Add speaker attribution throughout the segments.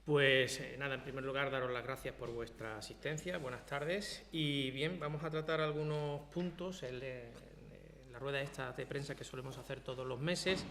Speaker 1: Pues nada, en primer lugar daros las gracias por vuestra asistencia, buenas tardes y bien, vamos a tratar algunos puntos en la rueda esta de prensa que solemos hacer todos los meses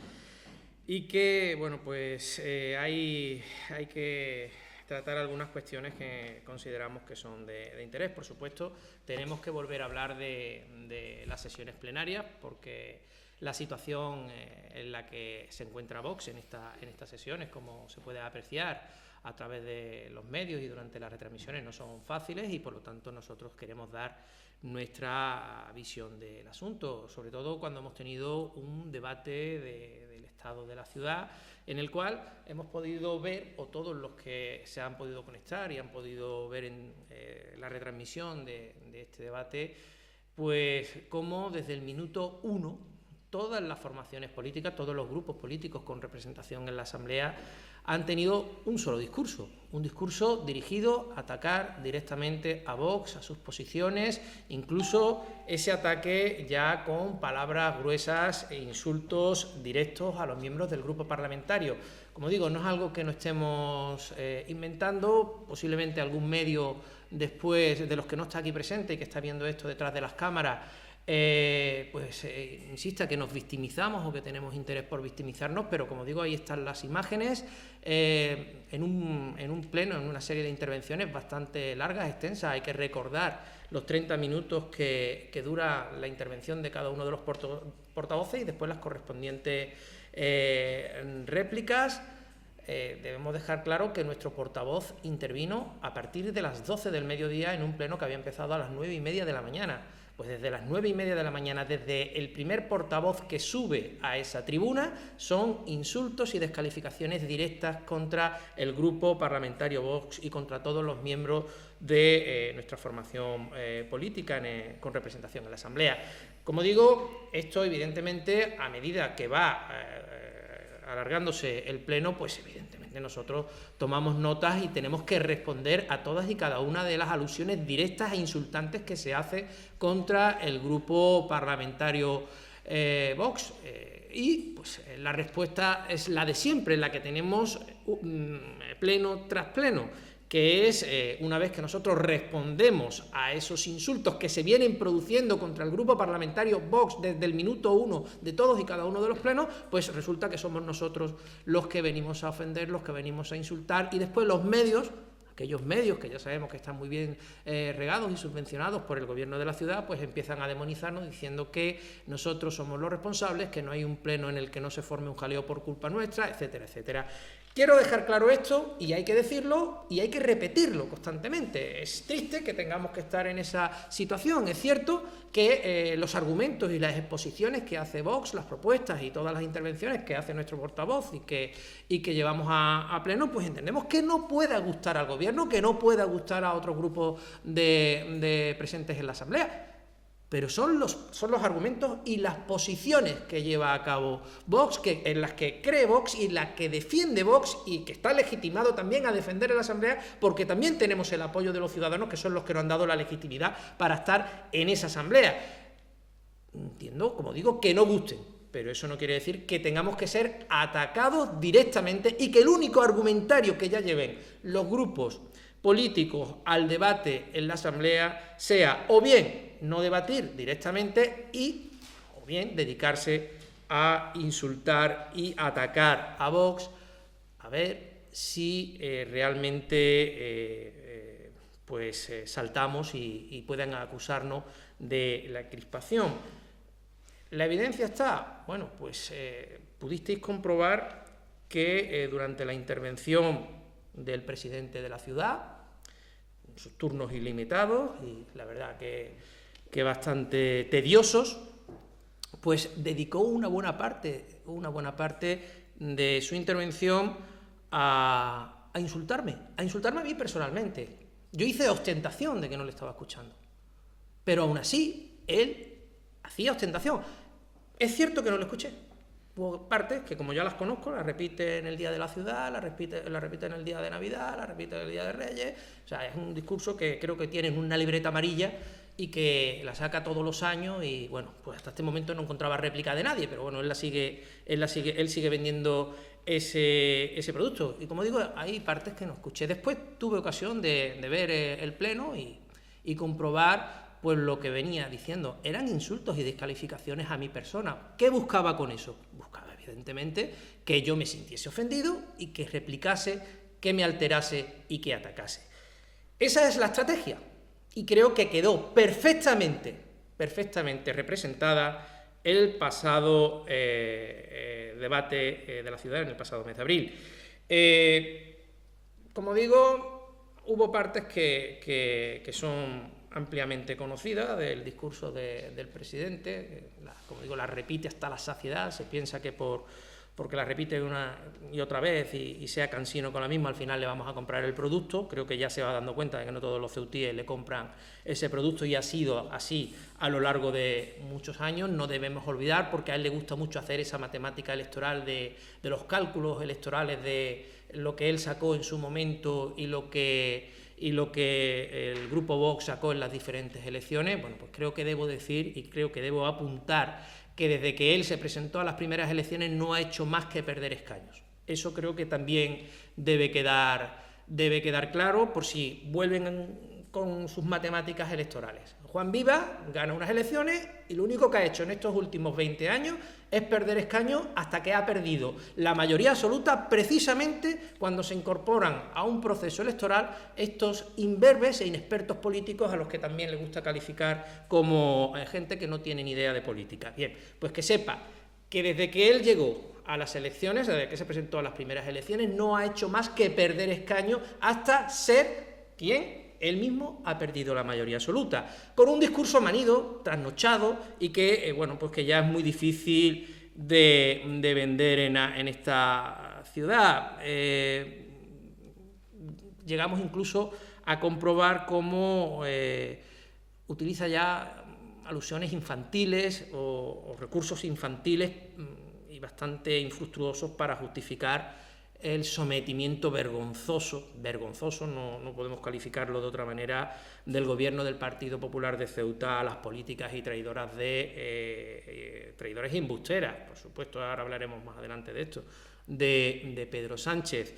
Speaker 1: y que, bueno, pues hay que tratar algunas cuestiones que consideramos que son de interés. Por supuesto, tenemos que volver a hablar de las sesiones plenarias porque la situación en la que se encuentra Vox en estas sesiones, como se puede apreciar a través de los medios y durante las retransmisiones, no son fáciles y por lo tanto nosotros queremos dar nuestra visión del asunto, sobre todo cuando hemos tenido un debate del estado de la ciudad en el cual hemos podido ver, o todos los que se han podido conectar y han podido ver en la retransmisión de este debate, pues cómo desde el minuto 1 todas las formaciones políticas, todos los grupos políticos con representación en la Asamblea han tenido un solo discurso, un discurso dirigido a atacar directamente a Vox, a sus posiciones, incluso ese ataque ya con palabras gruesas e insultos directos a los miembros del grupo parlamentario. Como digo, no es algo que no estemos inventando, posiblemente algún medio después de los que no está aquí presente y que está viendo esto detrás de las cámaras, insista que nos victimizamos o que tenemos interés por victimizarnos, pero como digo, ahí están las imágenes en un pleno, en una serie de intervenciones bastante largas, extensas. Hay que recordar los 30 minutos que dura la intervención de cada uno de los portavoces y después las correspondientes réplicas. Debemos dejar claro que nuestro portavoz intervino a partir de las 12 del mediodía en un pleno que había empezado a las 9:30 de la mañana. Pues desde las 9:30 de la mañana, desde el primer portavoz que sube a esa tribuna, son insultos y descalificaciones directas contra el grupo parlamentario Vox y contra todos los miembros de nuestra formación política con representación en la Asamblea. Como digo, esto evidentemente, a medida que va alargándose el pleno, pues evidentemente nosotros tomamos notas y tenemos que responder a todas y cada una de las alusiones directas e insultantes que se hace contra el grupo parlamentario Vox. Y pues la respuesta es la de siempre, la que tenemos pleno tras pleno, que es una vez que nosotros respondemos a esos insultos que se vienen produciendo contra el grupo parlamentario Vox desde el minuto 1 de todos y cada uno de los plenos, pues resulta que somos nosotros los que venimos a ofender, los que venimos a insultar, y después los medios, aquellos medios que ya sabemos que están muy bien regados y subvencionados por el gobierno de la ciudad, pues empiezan a demonizarnos diciendo que nosotros somos los responsables, que no hay un pleno en el que no se forme un jaleo por culpa nuestra, etcétera, etcétera. Quiero dejar claro esto, y hay que decirlo y hay que repetirlo constantemente. Es triste que tengamos que estar en esa situación. Es cierto que los argumentos y las exposiciones que hace Vox, las propuestas y todas las intervenciones que hace nuestro portavoz y que llevamos a pleno, pues entendemos que no pueda gustar al gobierno, que no pueda gustar a otros grupos de presentes en la Asamblea. Pero son los argumentos y las posiciones que lleva a cabo Vox, en las que cree Vox y las que defiende Vox, y que está legitimado también a defender en la Asamblea, porque también tenemos el apoyo de los ciudadanos, que son los que nos han dado la legitimidad para estar en esa Asamblea. Entiendo, como digo, que no gusten, pero eso no quiere decir que tengamos que ser atacados directamente y que el único argumentario que ya lleven los grupos políticos al debate en la Asamblea sea o bien no debatir directamente o bien dedicarse a insultar y atacar a Vox, a ver si realmente saltamos y puedan acusarnos de la crispación. La evidencia está, bueno, pues pudisteis comprobar que durante la intervención del presidente de la ciudad, sus turnos ilimitados y la verdad que bastante tediosos, pues dedicó una buena parte de su intervención a insultarme a mí personalmente. Yo hice ostentación de que no le estaba escuchando, pero aún así él hacía ostentación. Es cierto que no lo escuché. Hubo partes que, como ya las conozco, las repite en el Día de la Ciudad, las repite en el Día de Navidad, las repite en el Día de Reyes. O sea, es un discurso que creo que tiene en una libreta amarilla y que la saca todos los años, y bueno, pues hasta este momento no encontraba réplica de nadie, pero bueno, él sigue vendiendo ese producto. Y como digo, hay partes que no escuché. Después tuve ocasión de ver el pleno y comprobar pues lo que venía diciendo. Eran insultos y descalificaciones a mi persona. ¿Qué buscaba con eso? Buscaba, evidentemente, que yo me sintiese ofendido y que replicase, que me alterase y que atacase. Esa es la estrategia. Y creo que quedó perfectamente representada el pasado debate de la ciudad en el pasado mes de abril. Como digo, hubo partes que son ampliamente conocidas del discurso del presidente, como digo, la repite hasta la saciedad. Se piensa que porque la repite una y otra vez y sea cansino con la misma, al final le vamos a comprar el producto. Creo que ya se va dando cuenta de que no todos los ceutíes le compran ese producto y ha sido así a lo largo de muchos años. No debemos olvidar, porque a él le gusta mucho hacer esa matemática electoral de los cálculos electorales de lo que él sacó en su momento y lo que el Grupo Vox sacó en las diferentes elecciones. Bueno, pues creo que debo decir y creo que debo apuntar que desde que él se presentó a las primeras elecciones no ha hecho más que perder escaños. Eso creo que también debe quedar claro, por si vuelven con sus matemáticas electorales. Juan Viva gana unas elecciones y lo único que ha hecho en estos últimos 20 años es perder escaños, hasta que ha perdido la mayoría absoluta precisamente cuando se incorporan a un proceso electoral estos imberbes e inexpertos políticos a los que también le gusta calificar como gente que no tiene ni idea de política. Bien, pues que sepa que desde que él llegó a las elecciones, desde que se presentó a las primeras elecciones, no ha hecho más que perder escaños hasta ser quien él mismo ha perdido la mayoría absoluta, con un discurso manido, trasnochado y que, bueno, pues que ya es muy difícil de vender en esta ciudad. Llegamos incluso a comprobar cómo utiliza ya alusiones infantiles o recursos infantiles y bastante infructuosos para justificar el sometimiento vergonzoso, no podemos calificarlo de otra manera, del gobierno del Partido Popular de Ceuta a las políticas y traidoras traidores y embusteras, por supuesto, ahora hablaremos más adelante de esto, de Pedro Sánchez.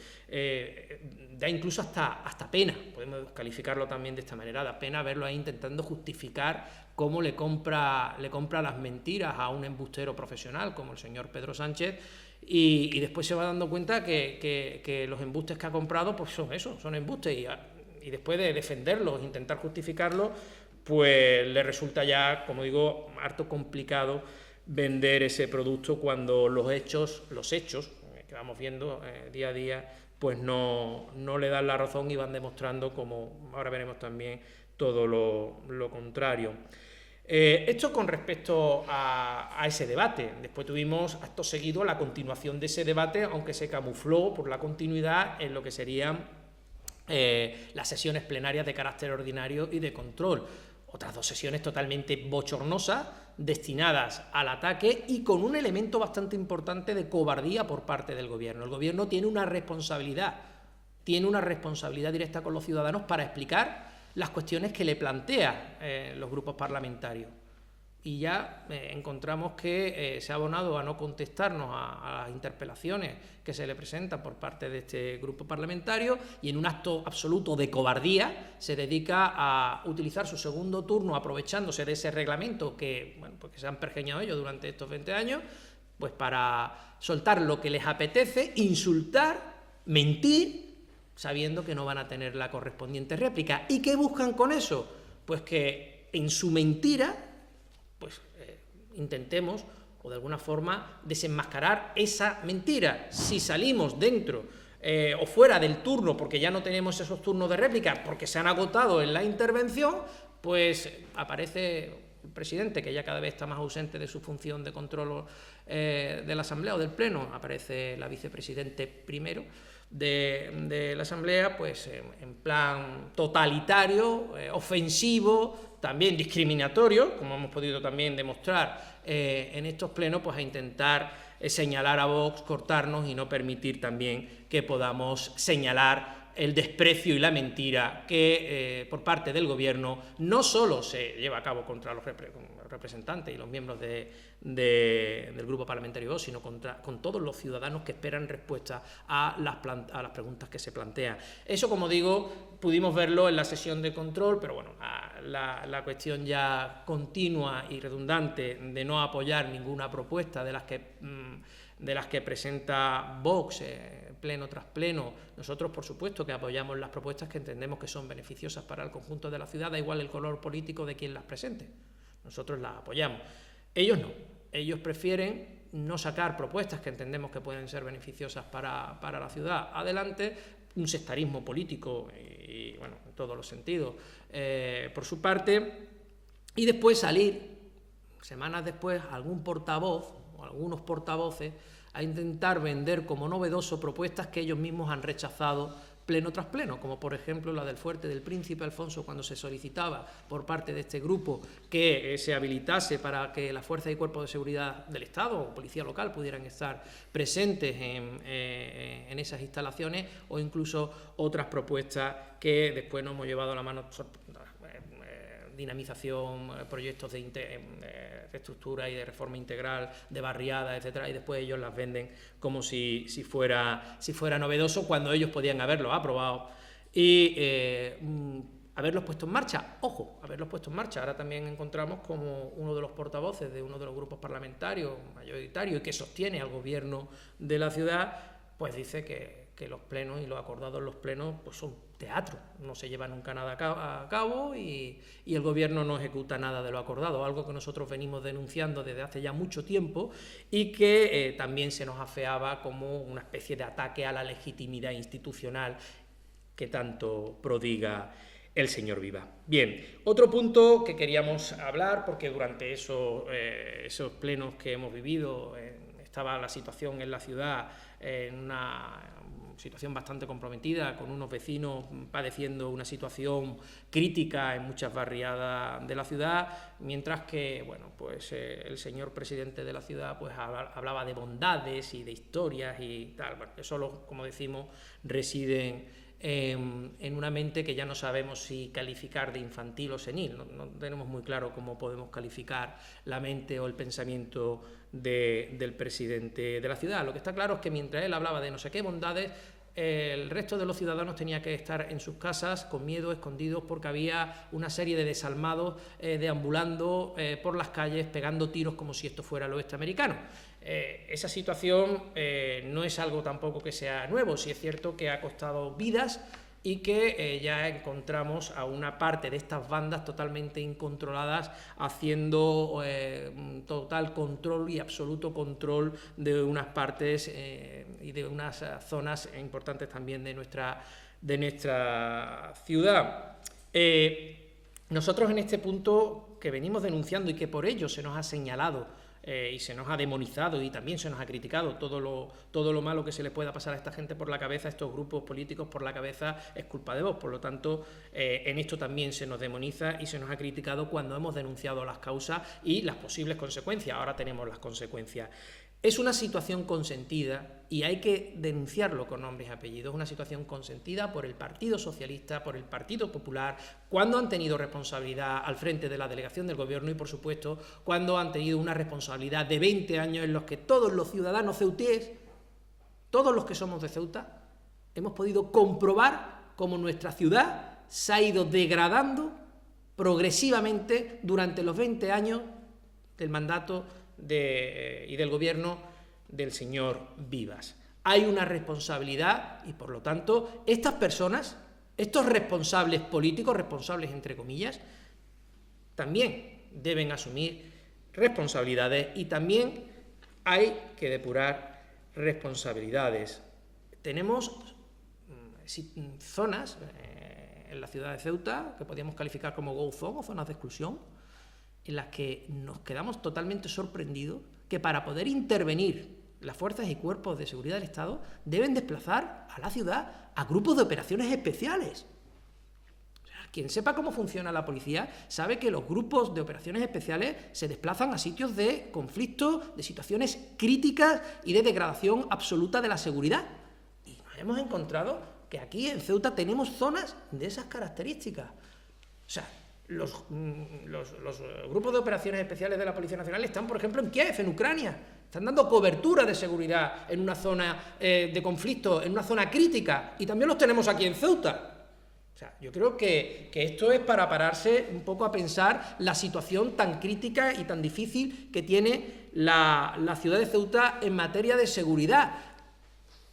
Speaker 1: Da incluso hasta pena, podemos calificarlo también de esta manera, da pena verlo ahí intentando justificar cómo le compra las mentiras a un embustero profesional como el señor Pedro Sánchez, y después se va dando cuenta que los embustes que ha comprado pues son eso, son embustes, y después de defenderlos, intentar justificarlos, pues le resulta ya, como digo, harto complicado vender ese producto cuando los hechos que vamos viendo día a día pues no le dan la razón y van demostrando, como ahora veremos también, todo lo contrario. Esto con respecto a ese debate. Después tuvimos acto seguido la continuación de ese debate, aunque se camufló por la continuidad en lo que serían las sesiones plenarias de carácter ordinario y de control. Otras dos sesiones totalmente bochornosas, destinadas al ataque y con un elemento bastante importante de cobardía por parte del gobierno. El gobierno tiene una responsabilidad directa con los ciudadanos para explicar las cuestiones que le plantea los grupos parlamentarios. Y ya encontramos que se ha abonado a no contestarnos a las interpelaciones que se le presentan por parte de este grupo parlamentario, y en un acto absoluto de cobardía se dedica a utilizar su segundo turno, aprovechándose de ese reglamento que, bueno, pues que se han pergeñado ellos durante estos 20 años, pues para soltar lo que les apetece, insultar, mentir, sabiendo que no van a tener la correspondiente réplica. ¿Y qué buscan con eso? Pues que en su mentira pues intentemos, o de alguna forma, desenmascarar esa mentira. Si salimos dentro o fuera del turno, porque ya no tenemos esos turnos de réplica, porque se han agotado en la intervención, pues aparece el presidente, que ya cada vez está más ausente de su función de control de la Asamblea o del Pleno, aparece la vicepresidente primero de la Asamblea, pues en plan totalitario, ofensivo, también discriminatorio, como hemos podido también demostrar en estos plenos, pues a intentar señalar a Vox, cortarnos y no permitir también que podamos señalar el desprecio y la mentira que por parte del gobierno no solo se lleva a cabo contra los representantes y los miembros del Grupo Parlamentario Vox, sino con todos los ciudadanos que esperan respuesta a las preguntas que se plantean. Eso, como digo, pudimos verlo en la sesión de control, pero bueno, la cuestión ya continua y redundante de no apoyar ninguna propuesta de las que presenta Vox, pleno tras pleno. Nosotros, por supuesto, que apoyamos las propuestas que entendemos que son beneficiosas para el conjunto de la ciudad, da igual el color político de quien las presente. Nosotros las apoyamos. Ellos no. Ellos prefieren no sacar propuestas que entendemos que pueden ser beneficiosas para la ciudad adelante, un sectarismo político y bueno, en todos los sentidos, por su parte, y después salir, semanas después, algún portavoz o algunos portavoces a intentar vender como novedoso propuestas que ellos mismos han rechazado pleno tras pleno, como por ejemplo la del Fuerte del Príncipe Alfonso, cuando se solicitaba por parte de este grupo que se habilitase para que las fuerzas y cuerpos de seguridad del Estado o policía local pudieran estar presentes en esas instalaciones, o incluso otras propuestas que después nos hemos llevado a la mano, dinamización, proyectos de reestructura y de reforma integral, de barriada, etcétera, y después ellos las venden como si fuera novedoso, cuando ellos podían haberlo aprobado y haberlos puesto en marcha. Ojo, haberlos puesto en marcha. Ahora también encontramos como uno de los portavoces de uno de los grupos parlamentarios mayoritarios y que sostiene al gobierno de la ciudad, pues dice que los plenos y los acordados en los plenos pues son teatro, no se lleva nunca nada a cabo y el gobierno no ejecuta nada de lo acordado, algo que nosotros venimos denunciando desde hace ya mucho tiempo y que también se nos afeaba como una especie de ataque a la legitimidad institucional que tanto prodiga el señor Viva. Bien, otro punto que queríamos hablar, porque durante esos plenos que hemos vivido estaba la situación en la ciudad en una situación bastante comprometida, con unos vecinos padeciendo una situación crítica en muchas barriadas de la ciudad, mientras que bueno, pues, el señor presidente de la ciudad pues, hablaba de bondades y de historias y tal. Bueno, que solo, como decimos, residen en una mente que ya no sabemos si calificar de infantil o senil. No tenemos muy claro cómo podemos calificar la mente o el pensamiento del presidente de la ciudad. Lo que está claro es que mientras él hablaba de no sé qué bondades, el resto de los ciudadanos tenía que estar en sus casas con miedo, escondidos, porque había una serie de desalmados deambulando por las calles, pegando tiros como si esto fuera el oeste americano. Esa situación no es algo tampoco que sea nuevo, sí es cierto que ha costado vidas y que ya encontramos a una parte de estas bandas totalmente incontroladas haciendo total control y absoluto control de unas partes y de unas zonas importantes también de nuestra ciudad. Nosotros en este punto que venimos denunciando y que por ello se nos ha señalado y se nos ha demonizado y también se nos ha criticado todo lo malo que se le pueda pasar a esta gente por la cabeza, a estos grupos políticos por la cabeza, es culpa de Vox. Por lo tanto, en esto también se nos demoniza y se nos ha criticado cuando hemos denunciado las causas y las posibles consecuencias. Ahora tenemos las consecuencias. Es una situación consentida y hay que denunciarlo con nombres y apellidos. Es una situación consentida por el Partido Socialista, por el Partido Popular, cuando han tenido responsabilidad al frente de la delegación del Gobierno y, por supuesto, cuando han tenido una responsabilidad de 20 años en los que todos los ciudadanos ceutíes, todos los que somos de Ceuta, hemos podido comprobar cómo nuestra ciudad se ha ido degradando progresivamente durante los 20 años del mandato y del gobierno del señor Vivas. Hay una responsabilidad y, por lo tanto, estas personas, estos responsables políticos, responsables entre comillas, también deben asumir responsabilidades y también hay que depurar responsabilidades. Tenemos zonas en la ciudad de Ceuta que podríamos calificar como go zone o zonas de exclusión, en las que nos quedamos totalmente sorprendidos que para poder intervenir las fuerzas y cuerpos de seguridad del Estado deben desplazar a la ciudad a grupos de operaciones especiales. O sea, quien sepa cómo funciona la policía sabe que los grupos de operaciones especiales se desplazan a sitios de conflicto, de situaciones críticas y de degradación absoluta de la seguridad. Y nos hemos encontrado que aquí en Ceuta tenemos zonas de esas características. O sea, Los grupos de operaciones especiales de la Policía Nacional están, por ejemplo, en Kiev, en Ucrania. Están dando cobertura de seguridad en una zona de conflicto, en una zona crítica, y también los tenemos aquí en Ceuta. O sea, yo creo que esto es para pararse un poco a pensar la situación tan crítica y tan difícil que tiene la ciudad de Ceuta en materia de seguridad.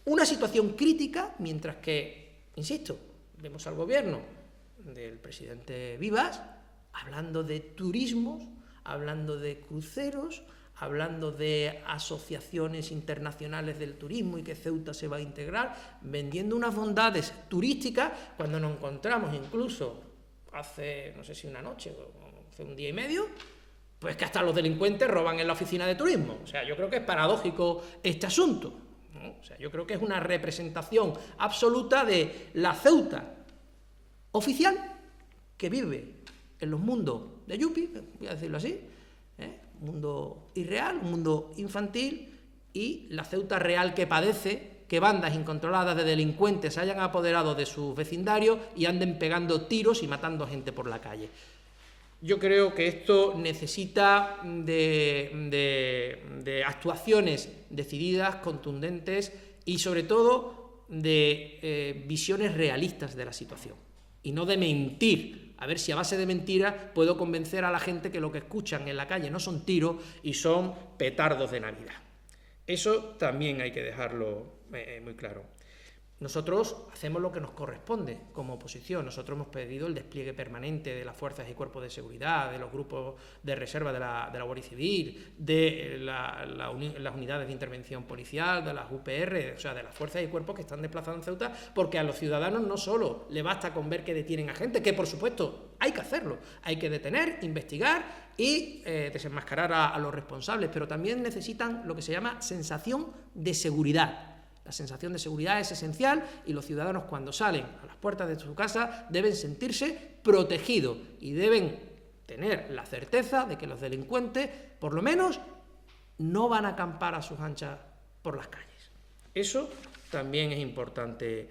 Speaker 1: Una situación crítica, mientras que, insisto, vemos al gobierno del presidente Vivas hablando de turismos, hablando de cruceros, hablando de asociaciones internacionales del turismo y que Ceuta se va a integrar, vendiendo unas bondades turísticas, cuando nos encontramos incluso hace, no sé si una noche o hace un día y medio, pues que hasta los delincuentes roban en la oficina de turismo. O sea, yo creo que es paradójico este asunto, ¿no? O sea, yo creo que es una representación absoluta de la Ceuta oficial que vive en los mundos de Yupi, voy a decirlo así, un mundo irreal, un mundo infantil, y la Ceuta real que padece que bandas incontroladas de delincuentes se hayan apoderado de sus vecindarios y anden pegando tiros y matando gente por la calle. Yo creo que esto necesita de actuaciones decididas, contundentes y sobre todo de visiones realistas de la situación y no de mentir. A ver si a base de mentiras puedo convencer a la gente que lo que escuchan en la calle no son tiros y son petardos de Navidad. Eso también hay que dejarlo muy claro. Nosotros hacemos lo que nos corresponde como oposición. Nosotros hemos pedido el despliegue permanente de las fuerzas y cuerpos de seguridad, de los grupos de reserva de la Guardia Civil, de las unidades de intervención policial, de las UPR, o sea, de las fuerzas y cuerpos que están desplazados en Ceuta, porque a los ciudadanos no solo le basta con ver que detienen a gente, que por supuesto hay que hacerlo, hay que detener, investigar y desenmascarar a los responsables, pero también necesitan lo que se llama sensación de seguridad. La sensación de seguridad es esencial y los ciudadanos cuando salen a las puertas de su casa deben sentirse protegidos y deben tener la certeza de que los delincuentes, por lo menos, no van a acampar a sus anchas por las calles. Eso también es importante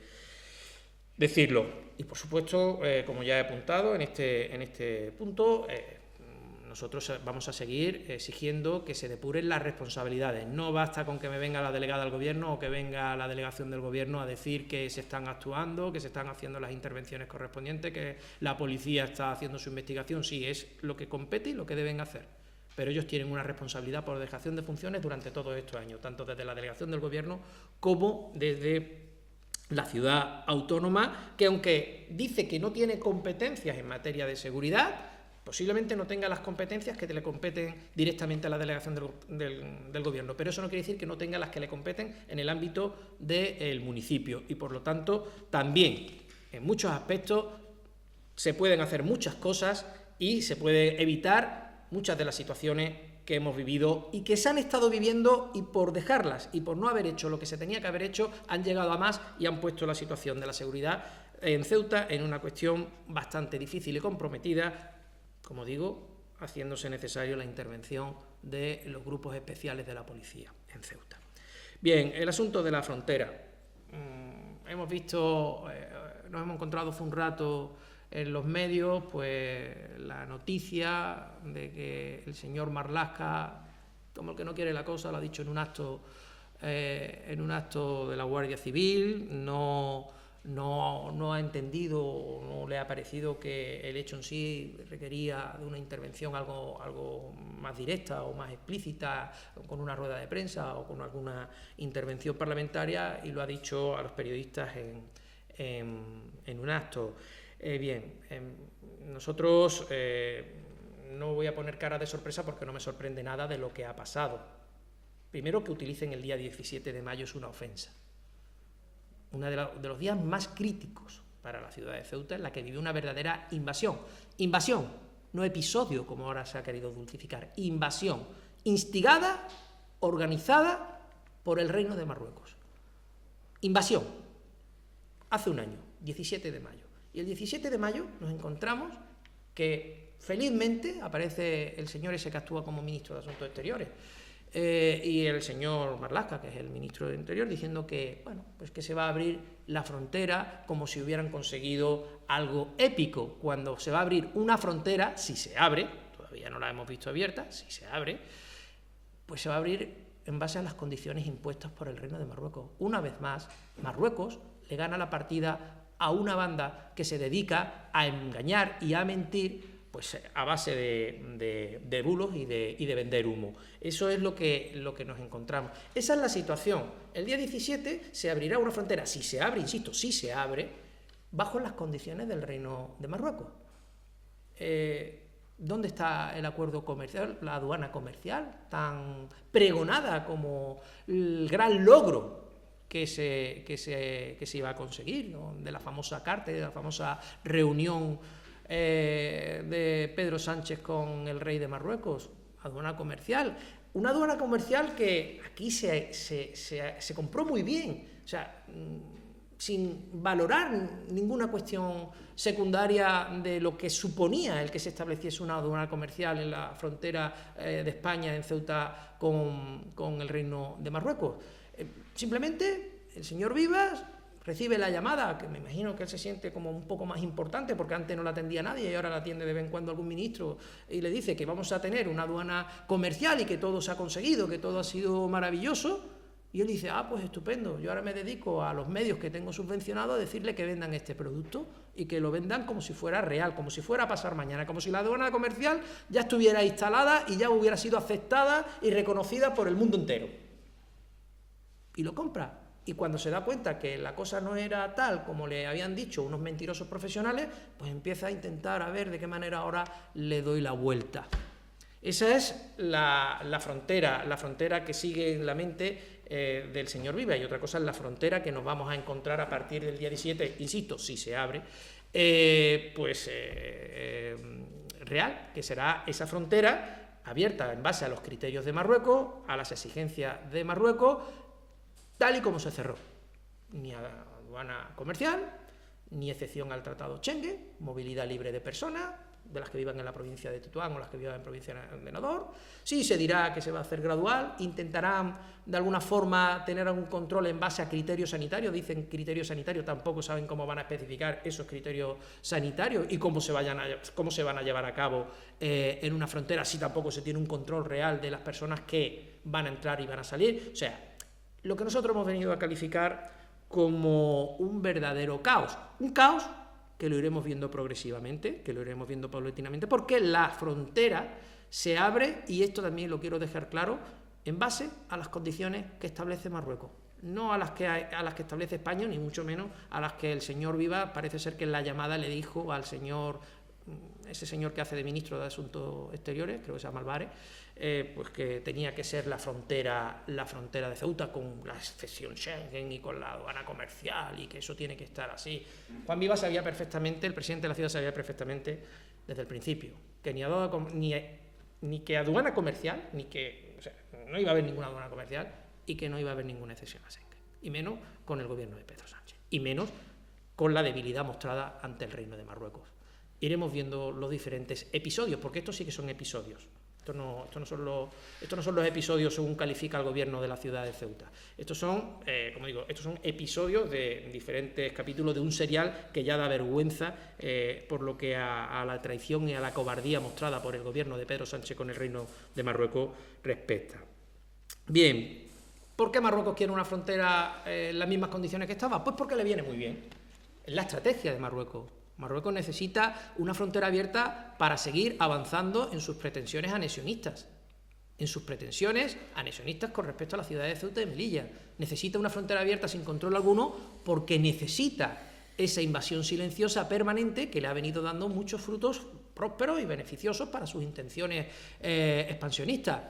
Speaker 1: decirlo. Y por supuesto, como ya he apuntado en este punto, nosotros vamos a seguir exigiendo que se depuren las responsabilidades. No basta con que me venga la delegada del gobierno o que venga la delegación del gobierno a decir que se están actuando, que se están haciendo las intervenciones correspondientes, que la policía está haciendo su investigación. Sí, es lo que compete y lo que deben hacer. Pero ellos tienen una responsabilidad por dejación de funciones durante todos estos años, tanto desde la delegación del gobierno como desde la ciudad autónoma, que aunque dice que no tiene competencias en materia de seguridad, posiblemente no tenga las competencias que le competen directamente a la delegación del gobierno, pero eso no quiere decir que no tenga las que le competen en el ámbito del municipio y por lo tanto también en muchos aspectos se pueden hacer muchas cosas y se puede evitar muchas de las situaciones que hemos vivido y que se han estado viviendo, y por dejarlas y por no haber hecho lo que se tenía que haber hecho han llegado a más y han puesto la situación de la seguridad en Ceuta en una cuestión bastante difícil y comprometida, como digo, haciéndose necesario la intervención de los grupos especiales de la policía en Ceuta. Bien, el asunto de la frontera. Hemos visto, nos hemos encontrado hace un rato en los medios, pues la noticia de que el señor Marlaska, como el que no quiere la cosa, lo ha dicho en un acto de la Guardia Civil, no ha entendido o no le ha parecido que el hecho en sí requería de una intervención algo más directa o más explícita, con una rueda de prensa o con alguna intervención parlamentaria, y lo ha dicho a los periodistas en un acto. Nosotros no voy a poner cara de sorpresa porque no me sorprende nada de lo que ha pasado. Primero, que utilicen el día 17 de mayo es una ofensa. Uno de los días más críticos para la ciudad de Ceuta, en la que vivió una verdadera invasión. Invasión, no episodio, como ahora se ha querido dulcificar. Invasión, instigada, organizada por el Reino de Marruecos. Invasión, hace un año, 17 de mayo. Y el 17 de mayo nos encontramos que, felizmente, aparece el señor ese que actúa como ministro de Asuntos Exteriores, y el señor Marlaska, que es el ministro del Interior, diciendo que, bueno, pues que se va a abrir la frontera como si hubieran conseguido algo épico. Cuando se va a abrir una frontera, si se abre, todavía no la hemos visto abierta, si se abre, pues se va a abrir en base a las condiciones impuestas por el Reino de Marruecos. Una vez más, Marruecos le gana la partida a una banda que se dedica a engañar y a mentir, pues a base de bulos y de vender humo. Eso es lo que nos encontramos. Esa es la situación. El día 17 se abrirá una frontera, si se abre, insisto, si se abre, bajo las condiciones del Reino de Marruecos. ¿Dónde está el acuerdo comercial, la aduana comercial, tan pregonada como el gran logro que se iba a conseguir, ¿no? De la famosa carta, de la famosa reunión de Pedro Sánchez con el rey de Marruecos? Aduana comercial. Una aduana comercial que aquí se compró muy bien, o sea, sin valorar ninguna cuestión secundaria de lo que suponía el que se estableciese una aduana comercial en la frontera de España, en Ceuta, con el Reino de Marruecos. Simplemente el señor Vivas recibe la llamada, que me imagino que él se siente como un poco más importante, porque antes no la atendía nadie y ahora la atiende de vez en cuando algún ministro, y le dice que vamos a tener una aduana comercial y que todo se ha conseguido, que todo ha sido maravilloso. Y él dice, pues estupendo, yo ahora me dedico a los medios que tengo subvencionados a decirle que vendan este producto y que lo vendan como si fuera real, como si fuera a pasar mañana, como si la aduana comercial ya estuviera instalada y ya hubiera sido aceptada y reconocida por el mundo entero. Y lo compra. Y cuando se da cuenta que la cosa no era tal como le habían dicho unos mentirosos profesionales, pues empieza a intentar a ver de qué manera ahora le doy la vuelta. Esa es la frontera que sigue en la mente del señor Viva, y otra cosa es la frontera que nos vamos a encontrar a partir del día 17, insisto, si se abre, real, que será esa frontera abierta en base a los criterios de Marruecos, a las exigencias de Marruecos, tal y como se cerró. Ni aduana comercial, ni excepción al Tratado Schengen, movilidad libre de personas, de las que vivan en la provincia de Tetuán o las que vivan en la provincia de Nador. Sí, se dirá que se va a hacer gradual, intentarán de alguna forma tener algún control en base a criterios sanitarios, dicen criterios sanitarios, tampoco saben cómo van a especificar esos criterios sanitarios y cómo se van a llevar a cabo en una frontera, si tampoco se tiene un control real de las personas que van a entrar y van a salir. O sea, lo que nosotros hemos venido a calificar como un verdadero caos, un caos que lo iremos viendo progresivamente, que lo iremos viendo paulatinamente, porque la frontera se abre, y esto también lo quiero dejar claro, en base a las condiciones que establece Marruecos, no a las que establece España, ni mucho menos a las que el señor Viva parece ser que en la llamada le dijo al señor, ese señor que hace de ministro de Asuntos Exteriores, creo que se llama Álvarez, pues que tenía que ser la frontera de Ceuta con la excepción Schengen y con la aduana comercial, y que eso tiene que estar así. Juan Viva sabía perfectamente, el presidente de la ciudad sabía perfectamente desde el principio que ni que aduana comercial, o sea, no iba a haber ninguna aduana comercial y que no iba a haber ninguna excepción a Schengen, y menos con el gobierno de Pedro Sánchez, y menos con la debilidad mostrada ante el Reino de Marruecos. Iremos viendo los diferentes episodios, porque estos sí que son episodios. Estos no son los episodios según califica el gobierno de la ciudad de Ceuta. Estos son, como digo, estos son episodios de diferentes capítulos de un serial que ya da vergüenza por lo que a la traición y a la cobardía mostrada por el gobierno de Pedro Sánchez con el Reino de Marruecos respecta. Bien, ¿por qué Marruecos quiere una frontera en las mismas condiciones que estaba? Pues porque le viene muy bien. Es la estrategia de Marruecos. Marruecos necesita una frontera abierta para seguir avanzando en sus pretensiones anexionistas. Con respecto a la ciudad de Ceuta y Melilla. Necesita una frontera abierta sin control alguno porque necesita esa invasión silenciosa permanente que le ha venido dando muchos frutos prósperos y beneficiosos para sus intenciones expansionistas.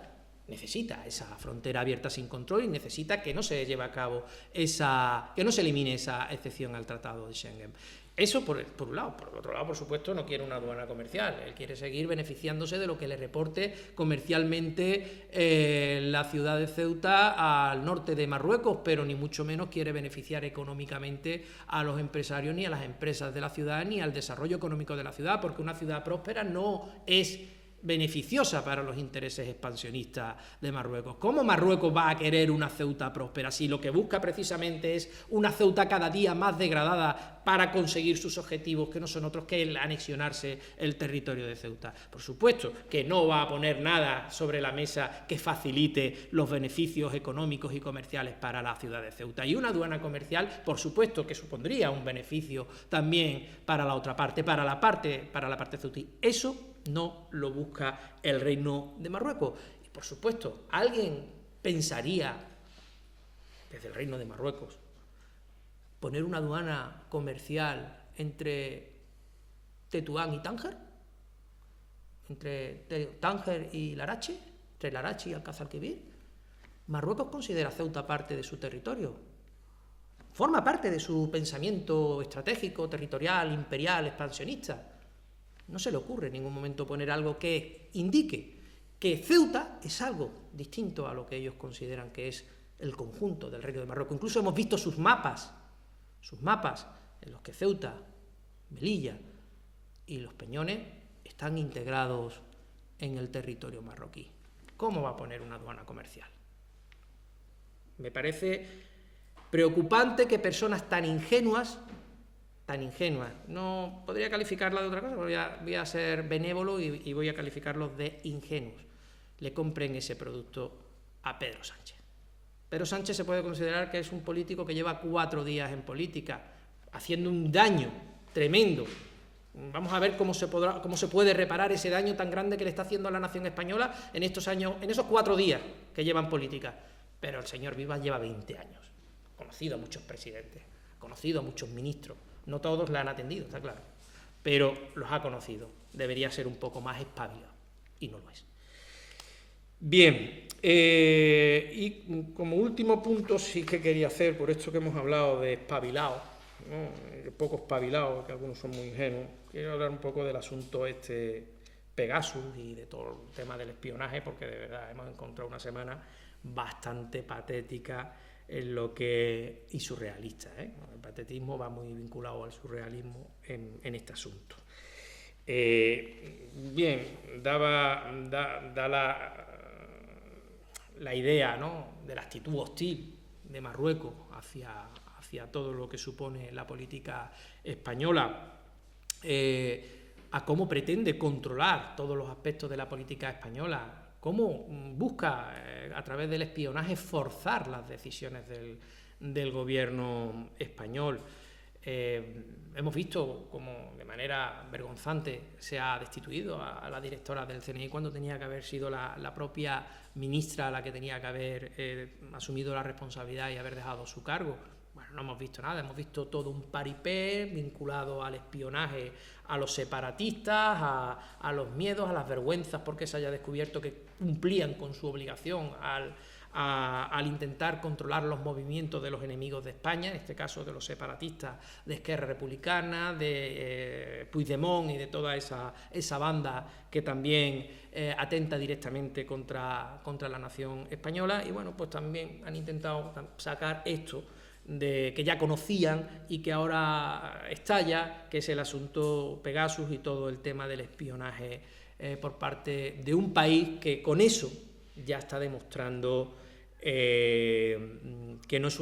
Speaker 1: Necesita esa frontera abierta sin control y necesita que no se lleve a cabo que no se elimine esa excepción al Tratado de Schengen. Eso por un lado. Por otro lado, por supuesto, no quiere una aduana comercial. Él quiere seguir beneficiándose de lo que le reporte comercialmente la ciudad de Ceuta al norte de Marruecos, pero ni mucho menos quiere beneficiar económicamente a los empresarios, ni a las empresas de la ciudad, ni al desarrollo económico de la ciudad, porque una ciudad próspera no es beneficiosa para los intereses expansionistas de Marruecos. ¿Cómo Marruecos va a querer una Ceuta próspera si lo que busca precisamente es una Ceuta cada día más degradada para conseguir sus objetivos, que no son otros que el anexionarse el territorio de Ceuta? Por supuesto que no va a poner nada sobre la mesa que facilite los beneficios económicos y comerciales para la ciudad de Ceuta. Y una aduana comercial, por supuesto, que supondría un beneficio también para la otra parte, para la parte ceutí. Eso no lo busca el Reino de Marruecos. Y por supuesto, ¿alguien pensaría desde el Reino de Marruecos poner una aduana comercial entre Tetuán y Tánger? ¿Entre Tánger y Larache? ¿Entre Larache y Alcázar-Quibir? Marruecos considera Ceuta parte de su territorio. Forma parte de su pensamiento estratégico, territorial, imperial, expansionista. No se le ocurre en ningún momento poner algo que indique que Ceuta es algo distinto a lo que ellos consideran que es el conjunto del Reino de Marruecos. Incluso hemos visto sus mapas en los que Ceuta, Melilla y Los Peñones están integrados en el territorio marroquí. ¿Cómo va a poner una aduana comercial? Me parece preocupante que personas tan ingenuas, no podría calificarla de otra cosa, voy a ser benévolo y voy a calificarlos de ingenuos, le compren ese producto a Pedro Sánchez. Pedro Sánchez se puede considerar que es un político que lleva 4 días en política, haciendo un daño tremendo. Vamos a ver cómo se puede reparar ese daño tan grande que le está haciendo a la nación española en estos años, en esos 4 días que lleva en política. Pero el señor Vivas lleva 20 años, ha conocido a muchos presidentes, ha conocido a muchos ministros. No todos la han atendido, está claro, pero los ha conocido. Debería ser un poco más espabilado, y no lo es. Bien, y como último punto sí que quería hacer, por esto que hemos hablado de espabilados, ¿no? Poco espabilados, que algunos son muy ingenuos, quiero hablar un poco del asunto Pegasus y de todo el tema del espionaje, porque de verdad hemos encontrado una semana bastante patética y surrealista, ¿eh? El patetismo va muy vinculado al surrealismo en este asunto. Bien, da la idea, ¿no?, de la actitud hostil de Marruecos hacia todo lo que supone la política española, a cómo pretende controlar todos los aspectos de la política española, cómo busca a través del espionaje forzar las decisiones del gobierno español. Hemos visto cómo de manera vergonzante se ha destituido a la directora del CNI cuando tenía que haber sido la propia ministra la que tenía que haber asumido la responsabilidad y haber dejado su cargo. Bueno, no hemos visto nada, hemos visto todo un paripé vinculado al espionaje, a los separatistas, a los miedos, a las vergüenzas porque se haya descubierto que cumplían con su obligación al intentar controlar los movimientos de los enemigos de España, en este caso de los separatistas de Esquerra Republicana, de Puigdemont y de toda esa banda que también atenta directamente contra la nación española. Y bueno, pues también han intentado sacar esto que ya conocían y que ahora estalla, que es el asunto Pegasus y todo el tema del espionaje por parte de un país que con eso ya está demostrando que no es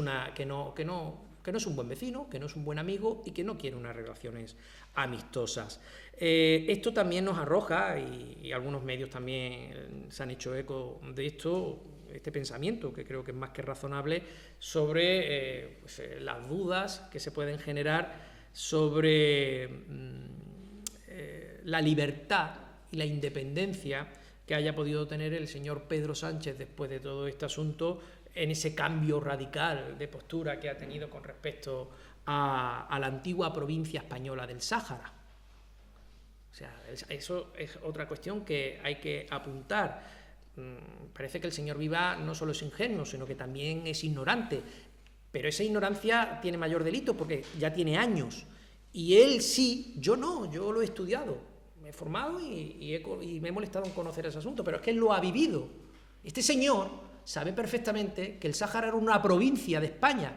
Speaker 1: un buen vecino, que no es un buen amigo y que no quiere unas relaciones amistosas. Esto también nos arroja, y algunos medios también se han hecho eco de este pensamiento, que creo que es más que razonable, sobre las dudas que se pueden generar sobre la libertad y la independencia que haya podido tener el señor Pedro Sánchez después de todo este asunto, en ese cambio radical de postura que ha tenido con respecto a la antigua provincia española del Sáhara. O sea, eso es otra cuestión que hay que apuntar. Parece que el señor Vivas no solo es ingenuo, sino que también es ignorante, pero esa ignorancia tiene mayor delito porque ya tiene años, y él sí, yo no, yo lo he estudiado, me he formado y me he molestado en conocer ese asunto, pero es que él lo ha vivido. Este señor sabe perfectamente que el Sáhara era una provincia de España,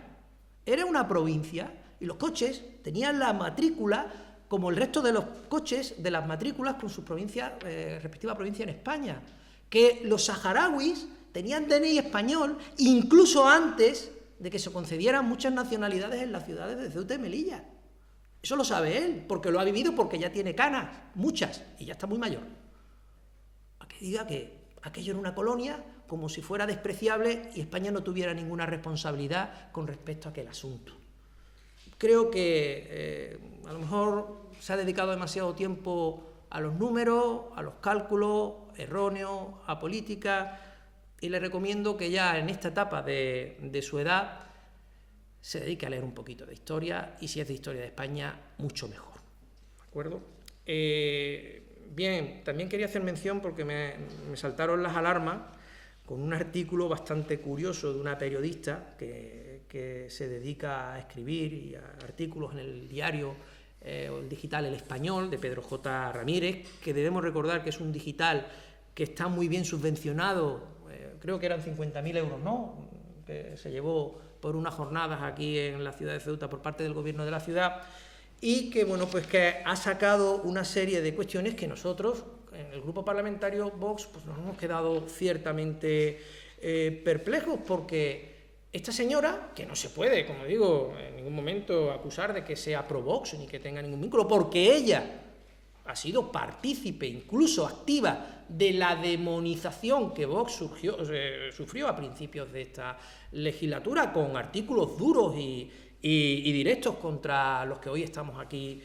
Speaker 1: era una provincia, y los coches tenían la matrícula como el resto de los coches de las matrículas con su provincia, respectiva provincia en España, que los saharauis tenían DNI español incluso antes de que se concedieran muchas nacionalidades en las ciudades de Ceuta y Melilla. Eso lo sabe él, porque lo ha vivido, porque ya tiene canas, muchas, y ya está muy mayor. A que diga que aquello era una colonia, como si fuera despreciable y España no tuviera ninguna responsabilidad con respecto a aquel asunto. Creo que a lo mejor se ha dedicado demasiado tiempo a los números, a los cálculos erróneos, a política, y le recomiendo que ya en esta etapa de su edad se dedique a leer un poquito de historia, y si es de historia de España, mucho mejor. ¿De acuerdo? Bien, también quería hacer mención, porque me saltaron las alarmas, con un artículo bastante curioso de una periodista que se dedica a escribir y a artículos en el diario el digital El Español, de Pedro J. Ramírez, que debemos recordar que es un digital que está muy bien subvencionado, creo que eran 50.000 euros, ¿no?, que se llevó por unas jornadas aquí en la ciudad de Ceuta por parte del gobierno de la ciudad, y que, bueno, pues que ha sacado una serie de cuestiones que nosotros, en el grupo parlamentario Vox, pues nos hemos quedado ciertamente perplejos, porque esta señora, que no se puede, como digo, en ningún momento acusar de que sea pro Vox ni que tenga ningún vínculo, porque ella ha sido partícipe, incluso activa, de la demonización que Vox sufrió a principios de esta legislatura, con artículos duros y directos contra los que hoy estamos aquí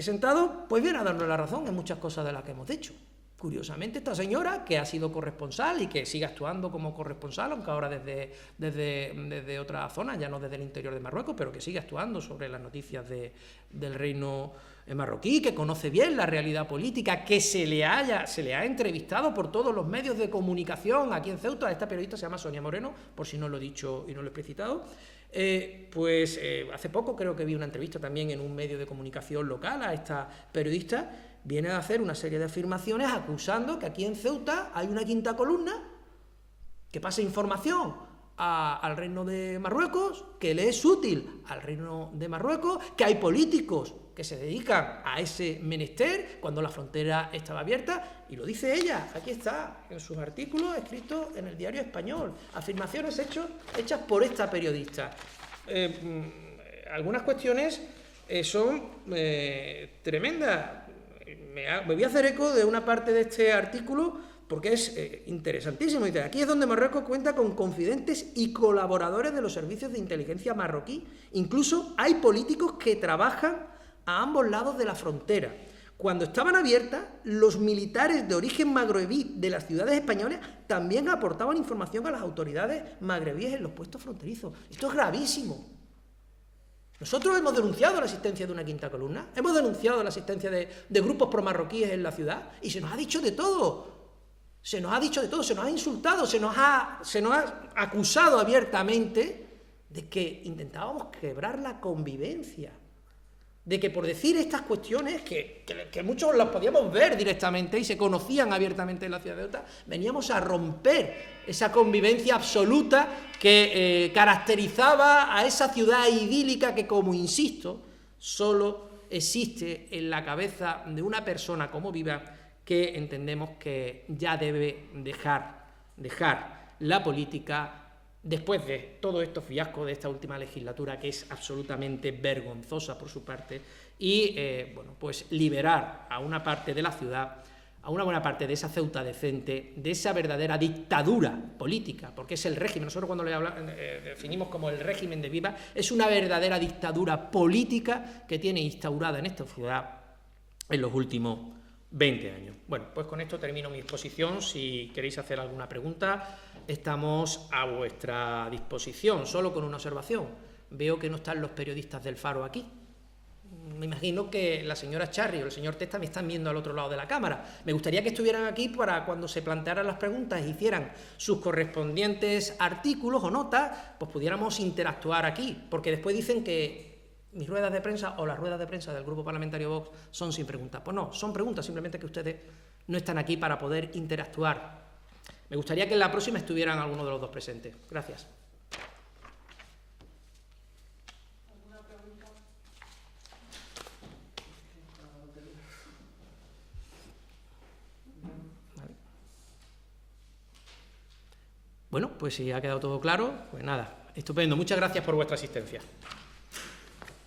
Speaker 1: sentados, pues viene a darnos la razón en muchas cosas de las que hemos dicho. Curiosamente, esta señora, que ha sido corresponsal y que sigue actuando como corresponsal, aunque ahora desde otra zona, ya no desde el interior de Marruecos, pero que sigue actuando sobre las noticias del reino marroquí, que conoce bien la realidad política, que se le ha entrevistado por todos los medios de comunicación aquí en Ceuta. Esta periodista se llama Sonia Moreno, por si no lo he dicho y no lo he explicitado. Hace poco creo que vi una entrevista también en un medio de comunicación local a esta periodista. Viene a hacer una serie de afirmaciones acusando que aquí en Ceuta hay una quinta columna que pasa información al Reino de Marruecos, que le es útil al Reino de Marruecos, que hay políticos que se dedican a ese menester cuando la frontera estaba abierta, y lo dice ella, aquí está, en sus artículos escritos en el Diario Español, afirmaciones hechas por esta periodista. Algunas cuestiones son tremendas. Me voy a hacer eco de una parte de este artículo porque es interesantísimo. Dice: aquí es donde Marruecos cuenta con confidentes y colaboradores de los servicios de inteligencia marroquí. Incluso hay políticos que trabajan a ambos lados de la frontera. Cuando estaban abiertas, los militares de origen magrebí de las ciudades españolas también aportaban información a las autoridades magrebíes en los puestos fronterizos. Esto es gravísimo. Nosotros hemos denunciado la existencia de una quinta columna, hemos denunciado la existencia de grupos promarroquíes en la ciudad, y se nos ha dicho de todo. Se nos ha dicho de todo, se nos ha insultado, se nos ha acusado abiertamente de que intentábamos quebrar la convivencia, de que por decir estas cuestiones, que muchos las podíamos ver directamente y se conocían abiertamente en la ciudad de Ceuta, veníamos a romper esa convivencia absoluta que caracterizaba a esa ciudad idílica que, como insisto, solo existe en la cabeza de una persona como Viva, que entendemos que ya debe dejar la política después de todo estos fiascos de esta última legislatura, que es absolutamente vergonzosa por su parte, y pues liberar a una parte de la ciudad, a una buena parte de esa Ceuta decente, de esa verdadera dictadura política, porque es el régimen. Nosotros cuando definimos como el régimen de Viva, es una verdadera dictadura política que tiene instaurada en esta ciudad en los últimos 20 años. Bueno, pues con esto termino mi exposición. Si queréis hacer alguna pregunta, estamos a vuestra disposición. Solo con una observación: veo que no están los periodistas del Faro aquí. Me imagino que la señora Charri o el señor Testa me están viendo al otro lado de la cámara. Me gustaría que estuvieran aquí para cuando se plantearan las preguntas e hicieran sus correspondientes artículos o notas, pues pudiéramos interactuar aquí, porque después dicen que mis ruedas de prensa o las ruedas de prensa del Grupo Parlamentario Vox son sin preguntas. Pues no, son preguntas, simplemente que ustedes no están aquí para poder interactuar. Me gustaría que en la próxima estuvieran algunos de los dos presentes. Gracias. Bueno, pues si ha quedado todo claro, pues nada, estupendo. Muchas gracias por vuestra asistencia.